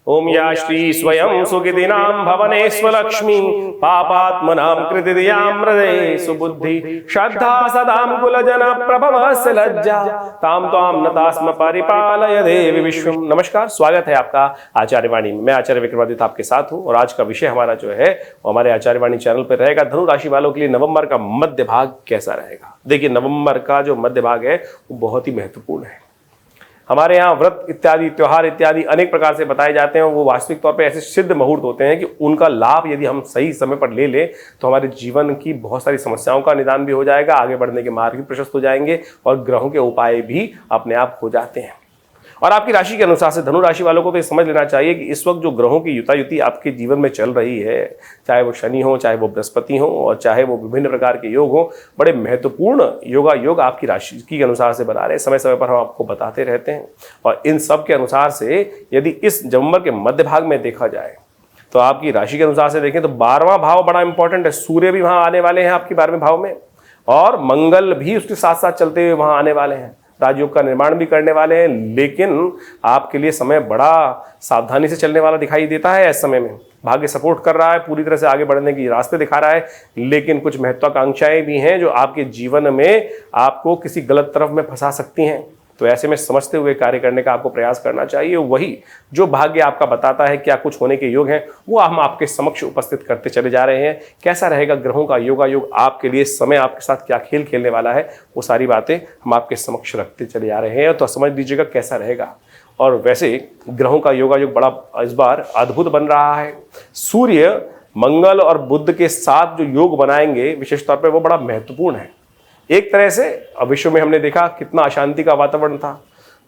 ओम या श्री स्वयं सुकृतिनां भवने स्वलक्ष्मी पापात्मनां कृतियां हृदये सुबुद्धि श्रद्धा सदां कुलजन प्रभवस्य लज्जा ताम त्वां नतास्म परिपालय देवी विश्वम। नमस्कार, स्वागत है आपका आचार्यवाणी में। मैं आचार्य विक्रमादित्य आपके साथ हूं और आज का विषय हमारा जो है वो हमारे आचार्यवाणी चैनल पर रहेगा धनु राशि वालों के लिए नवंबर का मध्य भाग कैसा रहेगा। देखिए, नवंबर का जो मध्य भाग है वो बहुत ही महत्वपूर्ण है। हमारे यहाँ व्रत इत्यादि, त्योहार इत्यादि अनेक प्रकार से बताए जाते हैं। वो वास्तविक तौर पे ऐसे सिद्ध मुहूर्त होते हैं कि उनका लाभ यदि हम सही समय पर ले लें तो हमारे जीवन की बहुत सारी समस्याओं का निदान भी हो जाएगा, आगे बढ़ने के मार्ग भी प्रशस्त हो जाएंगे और ग्रहों के उपाय भी अपने आप हो जाते हैं। और आपकी राशि के अनुसार से धनु राशि वालों को तो ये समझ लेना चाहिए कि इस वक्त जो ग्रहों की युति आपके जीवन में चल रही है, चाहे वो शनि हो, चाहे वो बृहस्पति हो और चाहे वो विभिन्न प्रकार के योग हो, बड़े महत्वपूर्ण योग आपकी राशि के अनुसार से बना रहे हैं। समय समय पर हम आपको बताते रहते हैं और इन सब के अनुसार से यदि इस नवंबर के मध्य भाग में देखा जाए तो आपकी राशि के अनुसार से देखें तो 12वां भाव बड़ा इंपॉर्टेंट है। सूर्य भी वहां आने वाले हैं आपके 12वें भाव में और मंगल भी उसके साथ साथ चलते हुए वहां आने वाले हैं, राजयोग का निर्माण भी करने वाले हैं। लेकिन आपके लिए समय बड़ा सावधानी से चलने वाला दिखाई देता है। इस समय में भाग्य सपोर्ट कर रहा है, पूरी तरह से आगे बढ़ने की रास्ते दिखा रहा है, लेकिन कुछ महत्वाकांक्षाएं भी हैं जो आपके जीवन में आपको किसी गलत तरफ में फंसा सकती हैं। तो ऐसे में समझते हुए कार्य करने का आपको प्रयास करना चाहिए। वही जो भाग्य आपका बताता है क्या कुछ होने के योग हैं वो हम आपके समक्ष उपस्थित करते चले जा रहे हैं। कैसा रहेगा ग्रहों का योगायोग आपके लिए, समय आपके साथ क्या खेल खेलने वाला है, वो सारी बातें हम आपके समक्ष रखते चले जा रहे हैं। तो समझ लीजिएगा कैसा रहेगा। और वैसे ग्रहों का योगायोग बड़ा इस बार अद्भुत बन रहा है। सूर्य, मंगल और बुध के साथ जो योग बनाएंगे विशेष तौर पर वो बड़ा महत्वपूर्ण है। एक तरह से विश्व में हमने देखा कितना अशांति का वातावरण था,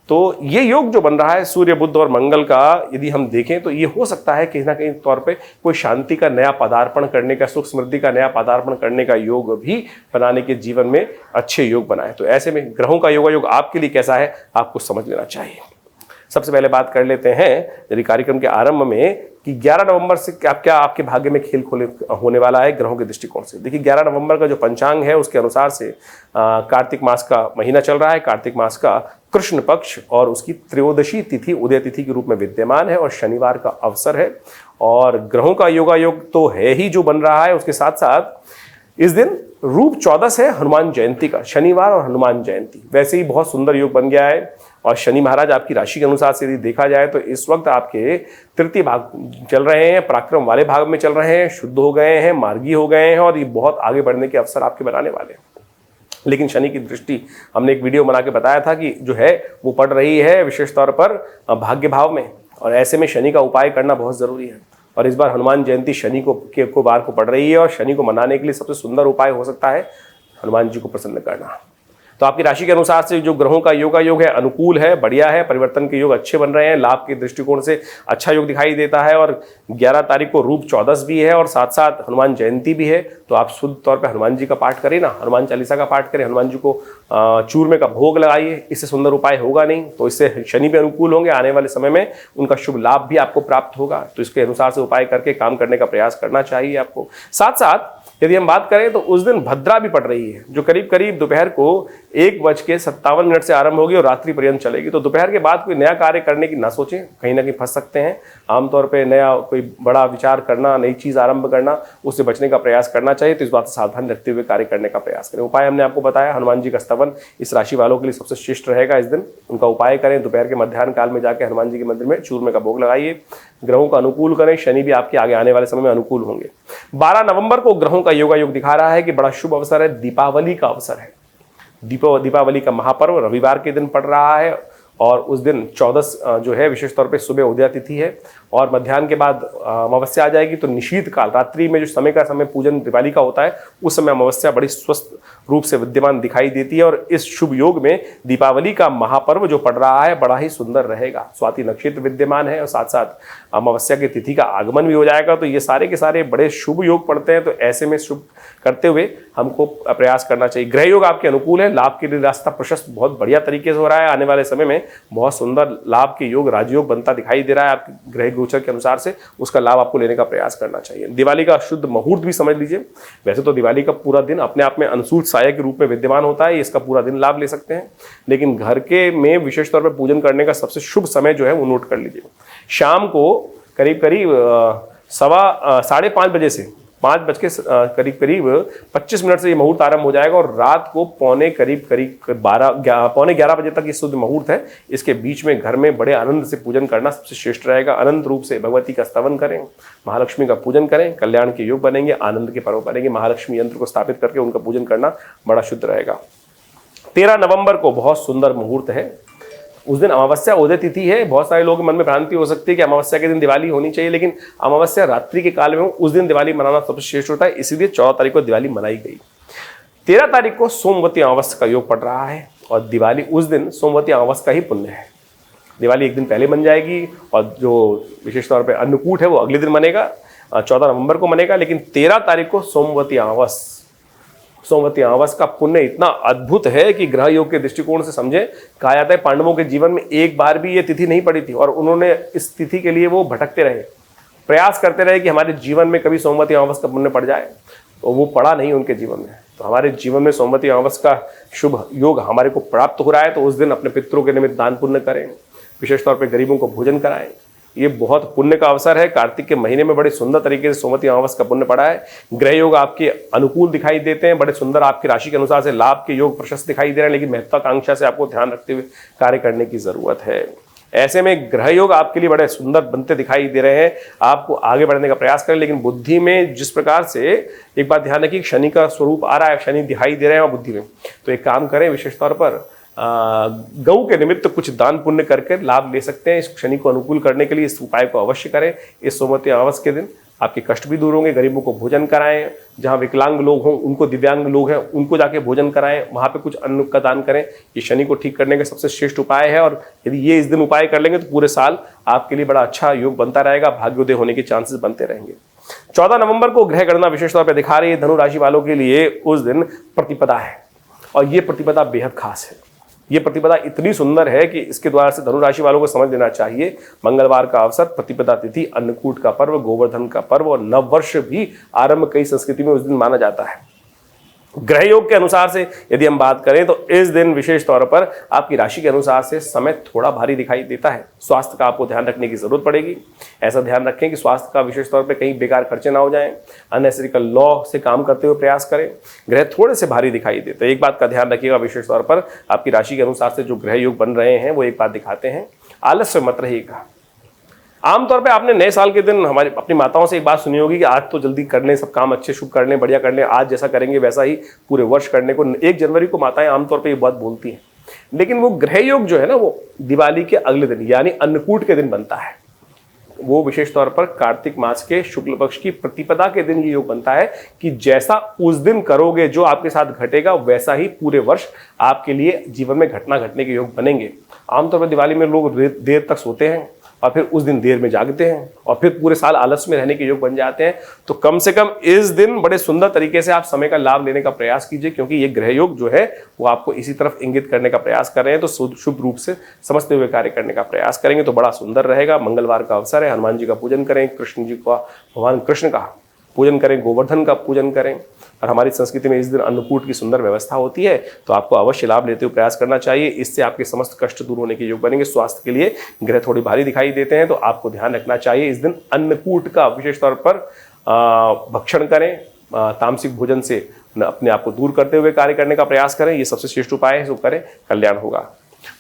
तो ये योग जो बन रहा है सूर्य, बुध और मंगल का, यदि हम देखें तो ये हो सकता है कहीं ना कहीं तौर पे कोई शांति का नया पदार्पण करने का, सुख समृद्धि का नया पदार्पण करने का योग भी बनाने के जीवन में अच्छे योग बनाए। तो ऐसे में ग्रहों का योगायोग आपके लिए कैसा है आपको समझ लेना चाहिए। सबसे पहले बात कर लेते हैं यदि कार्यक्रम के आरंभ में कि 11 नवंबर से क्या आपके भाग्य में खेल होने वाला है ग्रहों के दृष्टिकोण से। देखिए, 11 नवंबर का जो पंचांग है उसके अनुसार से कार्तिक मास का महीना चल रहा है। कार्तिक मास का कृष्ण पक्ष और उसकी त्रयोदशी तिथि उदय तिथि के रूप में विद्यमान है और शनिवार का अवसर है। और ग्रहों का योगायोग तो है ही जो बन रहा है, उसके साथ साथ इस दिन रूप 14 है हनुमान जयंती का, शनिवार और हनुमान जयंती। वैसे ही बहुत सुंदर योग बन गया है। और शनि महाराज आपकी राशि के अनुसार से यदि देखा जाए तो इस वक्त आपके तृतीय भाग चल रहे हैं, पराक्रम वाले भाग में चल रहे हैं, शुद्ध हो गए हैं, मार्गी हो गए हैं और ये बहुत आगे बढ़ने के अवसर आपके बनाने वाले हैं। लेकिन शनि की दृष्टि हमने एक वीडियो बना के बताया था कि जो है वो पड़ रही है विशेष तौर पर भाग्य भाव में, और ऐसे में शनि का उपाय करना बहुत जरूरी है। और इस बार हनुमान जयंती शनि को बार को पड़ रही है और शनि को मनाने के लिए सबसे सुंदर उपाय हो सकता है हनुमान जी को प्रसन्न करना। तो आपकी राशि के अनुसार से जो ग्रहों का योगायोग है अनुकूल है, बढ़िया है, परिवर्तन के योग अच्छे बन रहे हैं, लाभ के दृष्टिकोण से अच्छा योग दिखाई देता है। और 11 तारीख को रूप 14 भी है और साथ साथ हनुमान जयंती भी है। तो आप शुद्ध तौर पे हनुमान जी का पाठ करें ना, हनुमान चालीसा का पाठ करें, हनुमान जी को चूरमे का भोग लगाइए। इससे सुंदर उपाय होगा नहीं। तो इससे शनि भी अनुकूल होंगे, आने वाले समय में उनका शुभ लाभ भी आपको प्राप्त होगा। तो इसके अनुसार से उपाय करके काम करने का प्रयास करना चाहिए आपको। साथ साथ यदि हम बात करें तो उस दिन भद्रा भी पड़ रही है जो करीब करीब दोपहर को 1:57 से आरंभ होगी और रात्रि पर्यंत चलेगी। तो दोपहर के बाद कोई नया कार्य करने की ना सोचें, कहीं ना कहीं फंस सकते हैं। आमतौर पे नया कोई बड़ा विचार करना, नई चीज आरंभ करना, उससे बचने का प्रयास करना चाहिए। तो इस बात से सावधान रखते हुए कार्य करने का प्रयास करें। उपाय हमने आपको बताया, हनुमान जी का स्तवन इस राशि वालों के लिए सबसे श्रेष्ठ रहेगा। इस दिन उनका उपाय करें, दोपहर के मध्याह्न काल में जाकर हनुमान जी के मंदिर में चूरमे का भोग लगाइए। ग्रहों का अनुकूल करें, शनि भी आपके आगे आने वाले समय में अनुकूल होंगे। 12 नवंबर को ग्रहों का योगायोग दिखा रहा है कि बड़ा शुभ अवसर है, दीपावली का अवसर है। दीपावली का महापर्व रविवार के दिन पड़ रहा है और उस दिन 14 जो है विशेष तौर पे सुबह उदय तिथि है और मध्याह्न के बाद अमावस्या आ जाएगी। तो निशीत काल, रात्रि में जो समय पूजन दिवाली का होता है, उस समय अमावस्या बड़ी स्वस्थ रूप से विद्यमान दिखाई देती है। और इस शुभ योग में दीपावली का महापर्व जो पड़ रहा है बड़ा ही सुंदर रहेगा। स्वाति नक्षत्र विद्यमान है और साथ साथ अमावस्या की तिथि का आगमन भी हो जाएगा। तो ये सारे के सारे बड़े शुभ योग पड़ते हैं। तो ऐसे में शुभ करते हुए हमको प्रयास करना चाहिए। ग्रह योग आपके अनुकूल है, लाभ के लिए रास्ता प्रशस्त बहुत बढ़िया तरीके से हो रहा है। आने वाले समय में बहुत सुंदर लाभ के योग, राजयोग बनता दिखाई दे रहा है आपके ग्रह गोचर के अनुसार से। उसका लाभ आपको लेने का प्रयास करना चाहिए। दिवाली का शुद्ध मुहूर्त भी समझ लीजिए। वैसे तो दिवाली का पूरा दिन अपने आप में अनुसूत साया के रूप में विद्यमान होता है, इसका पूरा दिन लाभ ले सकते हैं। लेकिन घर के में विशेष तौर पर पूजन करने का सबसे शुभ समय जो है वो नोट कर लीजिए। शाम को करीब करीब 5:30 से 5:25 से ये मुहूर्त आरंभ हो जाएगा और रात को पौने 11 बजे तक ये शुद्ध मुहूर्त है। इसके बीच में घर में बड़े आनंद से पूजन करना सबसे श्रेष्ठ रहेगा। अनंत रूप से भगवती का स्तवन करें, महालक्ष्मी का पूजन करें, कल्याण के योग बनेंगे, आनंद के पर्व बनेंगे। महालक्ष्मी यंत्र को स्थापित करके उनका पूजन करना बड़ा शुद्ध रहेगा। 13 नवंबर को बहुत सुंदर मुहूर्त है। उस दिन अमावस्या उदय तिथि है। बहुत सारे लोगों के मन में भ्रांति हो सकती है कि अमावस्या के दिन दिवाली होनी चाहिए, लेकिन अमावस्या रात्रि के काल में हो, उस दिन दिवाली मनाना सबसे श्रेष्ठ होता है, इसीलिए 14 तारीख को दिवाली मनाई गई। 13 तारीख को सोमवती अमावस्या का योग पड़ रहा है और दिवाली उस दिन सोमवती अमावस्या का ही पुण्य है। दिवाली एक दिन पहले बन जाएगी और जो विशेष तौर पर अन्नकूट है वो अगले दिन बनेगा, 14 नवंबर को बनेगा। लेकिन 13 तारीख को सोमवती अमावस्या का पुण्य इतना अद्भुत है कि ग्रह योग के दृष्टिकोण से समझे। कहा जाता है पांडवों के जीवन में एक बार भी ये तिथि नहीं पड़ी थी और उन्होंने इस तिथि के लिए वो भटकते रहे, प्रयास करते रहे कि हमारे जीवन में कभी सोमवती अमावस्या का पुण्य पड़ जाए, तो वो पड़ा नहीं उनके जीवन में। तो हमारे जीवन में सोमवती अमावस्या का शुभ योग हमारे को प्राप्त हो रहा है, तो उस दिन अपने पितरों के निमित्त दान पुण्य करें, विशेष तौर पर गरीबों को भोजन कराएं। ये बहुत पुण्य का अवसर है। कार्तिक के महीने में बड़े सुंदर तरीके से सोमवती अमावस्या का पुण्य पड़ा है। ग्रह योग आपके अनुकूल दिखाई देते हैं, बड़े सुंदर आपकी राशि के अनुसार से लाभ के योग प्रशस्त दिखाई दे रहे हैं, लेकिन महत्वाकांक्षा से आपको ध्यान रखते हुए कार्य करने की जरूरत है। ऐसे में ग्रह योग आपके लिए बड़े सुंदर बनते दिखाई दे रहे हैं। आपको आगे बढ़ने का प्रयास करें, लेकिन बुद्धि में जिस प्रकार से एक बात ध्यान रखिए, शनि का स्वरूप आ रहा है, शनि दिखाई दे रहे हैं बुद्धि में, तो एक काम करें, विशेष तौर पर गौ के निमित्त कुछ दान पुण्य करके लाभ ले सकते हैं। इस शनि को अनुकूल करने के लिए इस उपाय को अवश्य करें। इस सोमवती अमावस्या के दिन आपके कष्ट भी दूर होंगे। गरीबों को भोजन कराएं, जहां विकलांग लोग हों उनको, दिव्यांग लोग हैं उनको जाके भोजन कराएं, वहां पे कुछ अन्न का दान करें। ये शनि को ठीक करने का सबसे श्रेष्ठ उपाय है और यदि ये इस दिन उपाय कर लेंगे तो पूरे साल आपके लिए बड़ा अच्छा योग बनता रहेगा, भाग्योदय होने के चांसेस बनते रहेंगे। 14 नवंबर को ग्रह गणना विशेष तौर पर दिखा रही है धनु राशि वालों के लिए उस दिन प्रतिपदा है और ये प्रतिपदा बेहद खास है। ये प्रतिपदा इतनी सुंदर है कि इसके द्वारा से धनु राशि वालों को समझ लेना चाहिए। मंगलवार का अवसर, प्रतिपदा तिथि, अन्नकूट का पर्व, गोवर्धन का पर्व और नववर्ष भी आरंभ कई संस्कृति में उस दिन माना जाता है। ग्रह योग के अनुसार से यदि हम बात करें तो इस दिन विशेष तौर पर आपकी राशि के अनुसार से समय थोड़ा भारी दिखाई देता है। स्वास्थ्य का आपको ध्यान रखने की जरूरत पड़ेगी। ऐसा ध्यान रखें कि स्वास्थ्य का विशेष तौर पर कहीं बेकार खर्चे ना हो जाएं। अननेसेसरी लॉ से काम करते हुए प्रयास करें। ग्रह थोड़े से भारी दिखाई देते हैं। एक बात का ध्यान रखिएगा, विशेष तौर पर आपकी राशि के अनुसार से जो ग्रह योग बन रहे हैं वो एक बात दिखाते हैं, आलस्य मत रहिएगा। आमतौर पे आपने नए साल के दिन हमारी अपनी माताओं से एक बात सुनी होगी कि आज तो जल्दी कर लें, सब काम अच्छे शुभ कर लें, बढ़िया कर लें, आज जैसा करेंगे वैसा ही पूरे वर्ष करने को 1 जनवरी को माताएं आमतौर पे ये बात बोलती हैं। लेकिन वो ग्रह योग जो है ना वो दिवाली के अगले दिन यानी अन्नकूट के दिन बनता है। वो विशेष तौर पर कार्तिक मास के शुक्ल पक्ष की प्रतिपदा के दिन ये योग बनता है कि जैसा उस दिन करोगे, जो आपके साथ घटेगा वैसा ही पूरे वर्ष आपके लिए जीवन में घटना घटने के योग बनेंगे। आमतौर पर दिवाली में लोग देर तक सोते हैं और फिर उस दिन देर में जागते हैं और फिर पूरे साल आलस्य में रहने के योग बन जाते हैं। तो कम से कम इस दिन बड़े सुंदर तरीके से आप समय का लाभ लेने का प्रयास कीजिए, क्योंकि ये ग्रह योग जो है वो आपको इसी तरफ इंगित करने का प्रयास कर रहे हैं। तो शुभ रूप से समझते हुए कार्य करने का प्रयास करेंगे तो बड़ा सुंदर रहेगा। मंगलवार का अवसर है, हनुमान जी का पूजन करें, कृष्ण जी का, भगवान कृष्ण का पूजन करें, गोवर्धन का पूजन करें। और हमारी संस्कृति में इस दिन अन्नकूट की सुंदर व्यवस्था होती है, तो आपको अवश्य लाभ लेते हुए प्रयास करना चाहिए। इससे आपके समस्त कष्ट दूर होने के योग बनेंगे। स्वास्थ्य के लिए ग्रह थोड़ी भारी दिखाई देते हैं, तो आपको ध्यान रखना चाहिए। इस दिन अन्नकूट का विशेष तौर पर भक्षण करें, तामसिक भोजन से अपने आप को दूर करते हुए कार्य करने का प्रयास करें। ये सबसे श्रेष्ठ उपाय है, इसको करें, कल्याण होगा।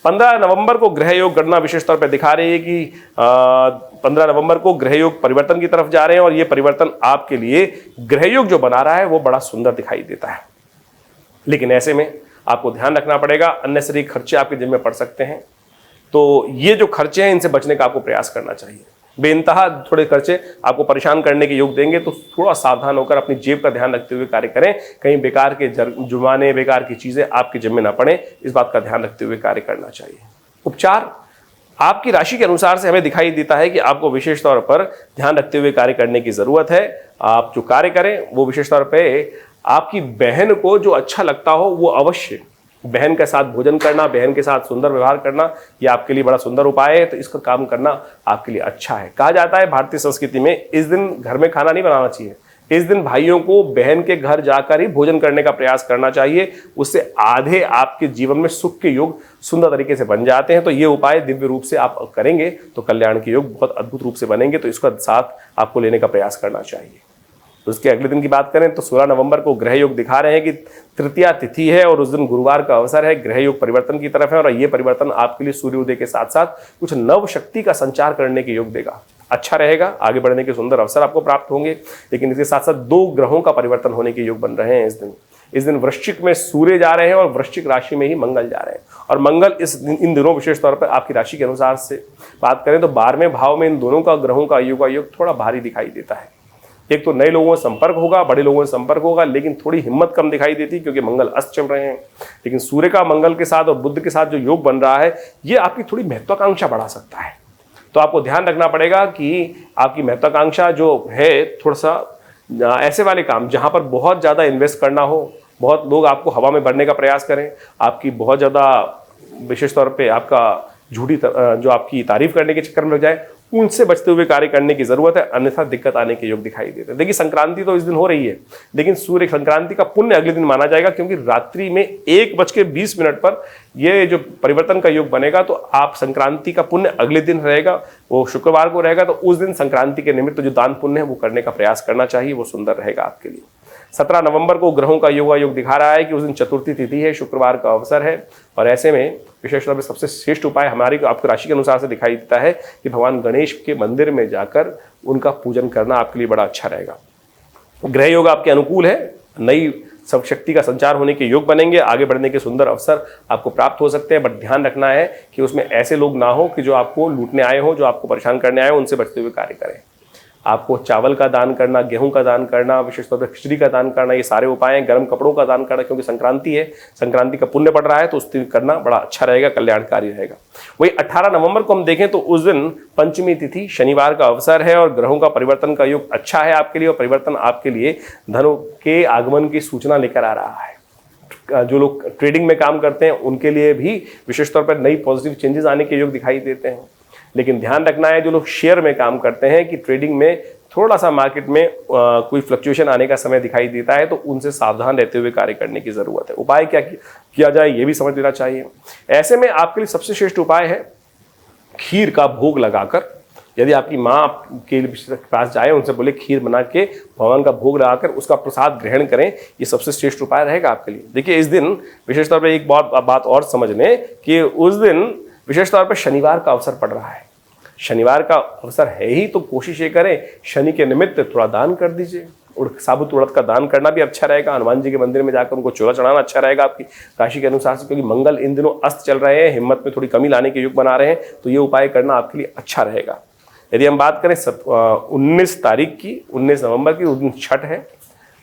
15 नवंबर को ग्रह योग गणना विशेष तौर पर दिखा रही है कि 15 नवंबर को ग्रह योग परिवर्तन की तरफ जा रहे हैं और ये परिवर्तन आपके लिए ग्रह योग जो बना रहा है वो बड़ा सुंदर दिखाई देता है। लेकिन ऐसे में आपको ध्यान रखना पड़ेगा, अननेसेसरी खर्चे आपके जिम्मे पड़ सकते हैं। तो ये जो खर्चे हैं इनसे बचने का आपको प्रयास करना चाहिए। बेइंतहा थोड़े खर्चे आपको परेशान करने के योग देंगे, तो थोड़ा सावधान होकर अपनी जेब का ध्यान रखते हुए कार्य करें। कहीं बेकार के जुर्माने, बेकार की चीजें आपके जिम्मे ना पड़े, इस बात का ध्यान रखते हुए कार्य करना चाहिए। उपचार आपकी राशि के अनुसार से हमें दिखाई देता है कि आपको विशेष तौर पर ध्यान रखते हुए कार्य करने की जरूरत है। आप जो कार्य करें वो विशेष तौर पर आपकी बहन को जो अच्छा लगता हो वो अवश्य, बहन के साथ भोजन करना, बहन के साथ सुंदर व्यवहार करना, ये आपके लिए बड़ा सुंदर उपाय है। तो इसका काम करना आपके लिए अच्छा है। कहा जाता है भारतीय संस्कृति में इस दिन घर में खाना नहीं बनाना चाहिए, इस दिन भाइयों को बहन के घर जाकर ही भोजन करने का प्रयास करना चाहिए, उससे आधे आपके जीवन में सुख के योग सुंदर तरीके से बन जाते हैं। तो ये उपाय दिव्य रूप से आप करेंगे तो कल्याण के योग बहुत अद्भुत रूप से बनेंगे। तो इसका साथ आपको लेने का प्रयास करना चाहिए। उसके अगले दिन की बात करें तो 16 नवंबर को ग्रह योग दिखा रहे हैं कि तृतीया तिथि है और उस दिन गुरुवार का अवसर है। ग्रह योग परिवर्तन की तरफ है और ये परिवर्तन आपके लिए सूर्योदय के साथ साथ कुछ नव शक्ति का संचार करने के योग देगा। अच्छा रहेगा, आगे बढ़ने के सुंदर अवसर आपको प्राप्त होंगे। लेकिन इसके साथ साथ 2 ग्रहों का परिवर्तन होने के योग बन रहे हैं इस दिन वृश्चिक में सूर्य जा रहे हैं और वृश्चिक राशि में ही मंगल जा रहे हैं। और मंगल इन दिनों विशेष तौर पर आपकी राशि के अनुसार से बात करें तो 12वें भाव में इन दोनों का ग्रहों का योग थोड़ा भारी दिखाई देता है। एक तो नए लोगों से संपर्क होगा, बड़े लोगों से संपर्क होगा, लेकिन थोड़ी हिम्मत कम दिखाई देती क्योंकि मंगल अस्त चल रहे हैं। लेकिन सूर्य का मंगल के साथ और बुध के साथ जो योग बन रहा है ये आपकी थोड़ी महत्वाकांक्षा बढ़ा सकता है। तो आपको ध्यान रखना पड़ेगा कि आपकी महत्वाकांक्षा जो है थोड़ा सा ऐसे वाले काम जहां पर बहुत ज़्यादा इन्वेस्ट करना हो, बहुत लोग आपको हवा में भरने का प्रयास करें, आपकी बहुत ज़्यादा विशेष तौर पे आपका झूठी जो आपकी तारीफ करने के चक्कर में लग जाए, उनसे बचते हुए कार्य करने की जरूरत है, अन्यथा दिक्कत आने के योग दिखाई देते हैं। देखिए संक्रांति तो इस दिन हो रही है, लेकिन सूर्य संक्रांति का पुण्य अगले दिन माना जाएगा क्योंकि रात्रि में 1:20 पर ये जो परिवर्तन का योग बनेगा। तो आप संक्रांति का पुण्य अगले दिन रहेगा, वो शुक्रवार को रहेगा। तो उस दिन संक्रांति के निमित्त जो दान पुण्य है वो करने का प्रयास करना चाहिए, वो सुंदर रहेगा आपके लिए। 17 नवंबर को ग्रहों का योग दिखा रहा है कि उस दिन चतुर्थी तिथि है, शुक्रवार का अवसर है। और ऐसे में विशेष रूप से सबसे श्रेष्ठ उपाय हमारी आपकी राशि के अनुसार से दिखाई देता है कि भगवान गणेश के मंदिर में जाकर उनका पूजन करना आपके लिए बड़ा अच्छा रहेगा। ग्रह योग आपके अनुकूल है, नई सब शक्ति का संचार होने के योग बनेंगे, आगे बढ़ने के सुंदर अवसर आपको प्राप्त हो सकते हैं। बट ध्यान रखना है कि उसमें ऐसे लोग ना हो कि जो आपको लूटने आए हो, जो आपको परेशान करने आए हो, उनसे बचते हुए कार्य करें। आपको चावल का दान करना, गेहूं का दान करना, विशेष तौर पर खिचड़ी का दान करना, ये सारे उपाय हैं। गर्म कपड़ों का दान करना क्योंकि संक्रांति है, संक्रांति का पुण्य पड़ रहा है तो उस दिन करना बड़ा अच्छा रहेगा, कल्याणकारी रहेगा। वही 18 नवंबर को हम देखें तो उस दिन पंचमी तिथि शनिवार का अवसर है और ग्रहों का परिवर्तन का योग अच्छा है आपके लिए। और परिवर्तन आपके लिए धन के आगमन की सूचना लेकर आ रहा है। जो लोग ट्रेडिंग में काम करते हैं उनके लिए भी विशेष तौर पर नई पॉजिटिव चेंजेस आने के योग दिखाई देते हैं। लेकिन ध्यान रखना है जो लोग शेयर में काम करते हैं कि ट्रेडिंग में थोड़ा सा मार्केट में कोई फ्लक्चुएशन आने का समय दिखाई देता है तो उनसे सावधान रहते हुए कार्य करने की जरूरत है। उपाय क्या किया जाए ये भी समझ लेना चाहिए। ऐसे में आपके लिए सबसे श्रेष्ठ उपाय है खीर का भोग लगाकर, यदि आपकी माँ के पास जाए उनसे बोले खीर बना के भगवान का भोग लगाकर उसका प्रसाद ग्रहण करें, ये सबसे श्रेष्ठ उपाय रहेगा आपके लिए। देखिए इस दिन विशेष तौर पर एक बात और समझ लें कि उस दिन विशेष तौर पर शनिवार का अवसर पड़ रहा है। शनिवार का अवसर है ही तो कोशिश ये करें शनि के निमित्त थोड़ा दान कर दीजिए। साबुत उड़द का दान करना भी अच्छा रहेगा। हनुमान जी के मंदिर में जाकर उनको चोला चढ़ाना अच्छा रहेगा आपकी राशि के अनुसार से, क्योंकि मंगल इन दिनों अस्त चल रहे हैं, हिम्मत में थोड़ी कमी लाने के योग बना रहे हैं, तो ये उपाय करना आपके लिए अच्छा रहेगा। यदि हम बात करें 19 तारीख की, 19 नवंबर की, उस दिन छठ है,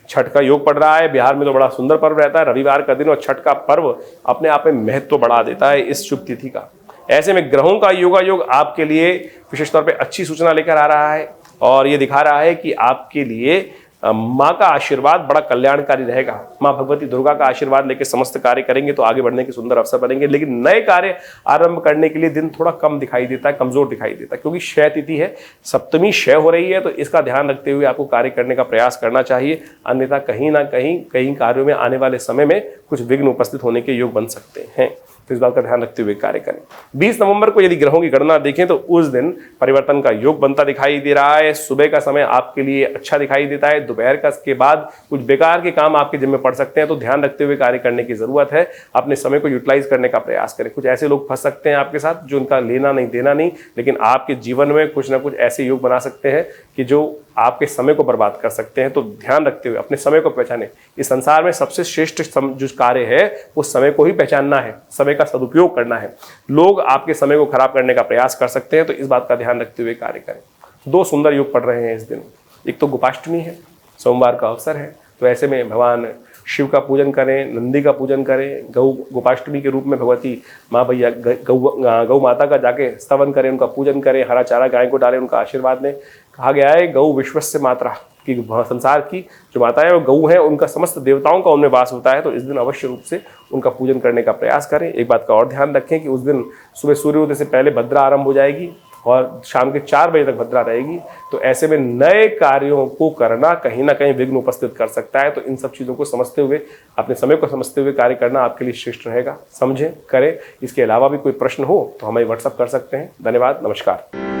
छठ का योग पड़ रहा है। बिहार में तो बड़ा सुंदर पर्व रहता है, रविवार का दिन, और छठ का पर्व अपने आप में महत्व बढ़ा देता है इस शुभ तिथि का। ऐसे में ग्रहों का योग आपके लिए विशेष तौर पे अच्छी सूचना लेकर आ रहा है और ये दिखा रहा है कि आपके लिए माँ का आशीर्वाद बड़ा कल्याणकारी रहेगा। माँ भगवती दुर्गा का आशीर्वाद लेकर समस्त कार्य करेंगे तो आगे बढ़ने के सुंदर अवसर बनेंगे। लेकिन नए कार्य आरंभ करने के लिए दिन थोड़ा कम दिखाई देता है, कमजोर दिखाई देता है, क्योंकि क्षय तिथि है, सप्तमी क्षय हो रही है, तो इसका ध्यान रखते हुए आपको कार्य करने का प्रयास करना चाहिए। अन्यथा कहीं ना कहीं कार्यों में आने वाले समय में कुछ विघ्न उपस्थित होने के योग बन सकते हैं, तो इस बात का ध्यान रखते हुए कार्य करें। 20 नवंबर को यदि ग्रहों की गणना देखें तो उस दिन परिवर्तन का योग बनता दिखाई दे रहा है। सुबह का समय आपके लिए अच्छा दिखाई देता है, दोपहर का के बाद कुछ बेकार के काम आपके जिम्मे पड़ सकते हैं, तो ध्यान रखते हुए कार्य करने की जरूरत है। अपने समय को यूटिलाइज करने का प्रयास करें। कुछ ऐसे लोग फंस सकते हैं आपके साथ जो उनका लेना नहीं देना नहीं, लेकिन आपके जीवन में कुछ ना कुछ ऐसे योग बना सकते हैं कि जो आपके समय को बर्बाद कर सकते हैं। तो ध्यान रखते हुए अपने समय को पहचानें। इस संसार में सबसे श्रेष्ठ जो कार्य है वो समय को ही पहचानना है, समय का सदुपयोग करना है। लोग आपके समय को खराब करने का प्रयास कर सकते हैं, तो इस बात का ध्यान रखते हुए कार्य करें। 2 सुंदर योग पड़ रहे हैं इस दिन। एक तो गोपाष्टमी है, सोमवार का अवसर है, तो ऐसे में भगवान शिव का पूजन करें, नंदी का पूजन करें, गोपाष्टमी के रूप में भगवती माँ भैया गौ माता का जाके स्तवन करें, उनका पूजन करें, हरा चारा गाय को डालें, उनका आशीर्वाद लें। कहा गया है गौ विश्वस्य मात्रा कि संसार की जो माता है वो गौ है, उनका समस्त देवताओं का उनमें वास होता है, तो इस दिन अवश्य रूप से उनका पूजन करने का प्रयास करें। एक बात का और ध्यान रखें कि उस दिन सुबह सूर्योदय से पहले भद्रा आरंभ हो जाएगी और शाम के 4 बजे तक भद्रा रहेगी। तो ऐसे में नए कार्यों को करना कहीं ना कहीं विघ्न उपस्थित कर सकता है। तो इन सब चीज़ों को समझते हुए, अपने समय को समझते हुए कार्य करना आपके लिए श्रेष्ठ रहेगा। समझें, करें। इसके अलावा भी कोई प्रश्न हो तो हमें व्हाट्सअप कर सकते हैं। धन्यवाद, नमस्कार।